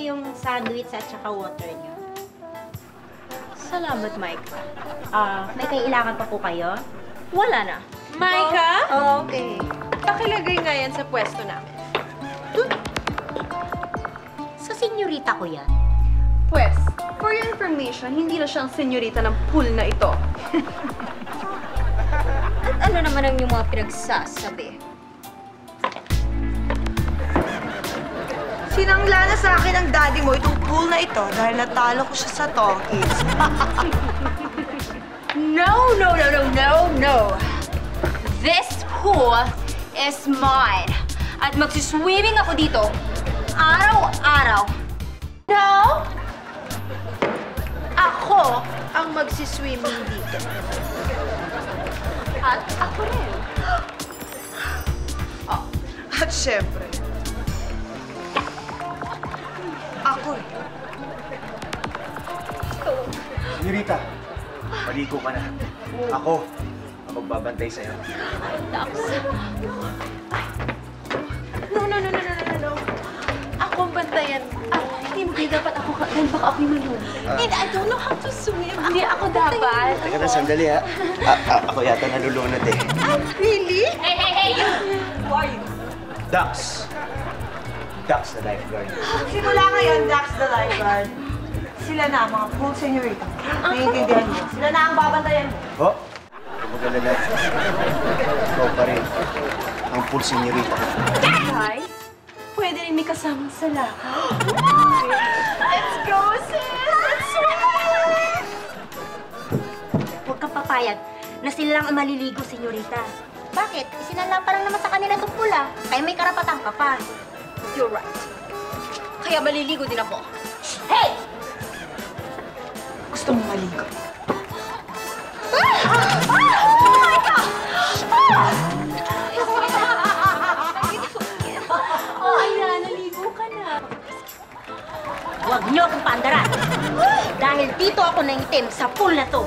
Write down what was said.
yung sandwich at saka water niyo. Salamat, Mike. May kailangan pa po kayo? Wala na. Micah? Okay. Pakilagay nga yan sa pwesto namin. Sa senyorita ko yan. Pwes, for your information, hindi na siyang senyorita ng pool na ito. At ano naman ang inyong mga pinagsasabi? Sinangla na sa akin ng daddy mo itong pool na ito dahil natalo ko siya sa talkies. No, no, no, no, no, no. This pool is mine. At magsiswimming ako dito araw-araw. No! Ako ang magsiswimming dito. At ako rin. At syempre, ako rin. Senyorita, maligo ka na. Ako, ang magbabantay sa'yo. No, no, no, no, no, no, no. Ako ang bantayan. Hindi dapat ako dahil baka ako'y malunod. And I don't know how to swim. Hindi ako dapat. Teka na, sandali ha. Ako yata nalulunod eh. Really? Hey, hey, hey, you! Who are you? Dax. Dax the lifeguard. Simula ngayon, Dax the lifeguard. Sila na, mga pool senyorita. Naiintindihan mo. Sila na ang babantayan mo. Ho? Huwag mag-alala. Ikaw pa rin. Ang pool senyorita. Tay, pwede rin may kasamang salaka. Let's go, sis! Let's swim! Huwag kang papayag na sila lang ang maliligo, senyorita. Bakit? Isinala pa lang naman sa kanila itong pula. Kaya may karapatan ka pa. You're right. Kaya maliligo din ako. Hey! Gusto mo maligo? Ayan, naligo ka na. Huwag niyo akong paandaran. Dahil dito ako naitim sa pool na to.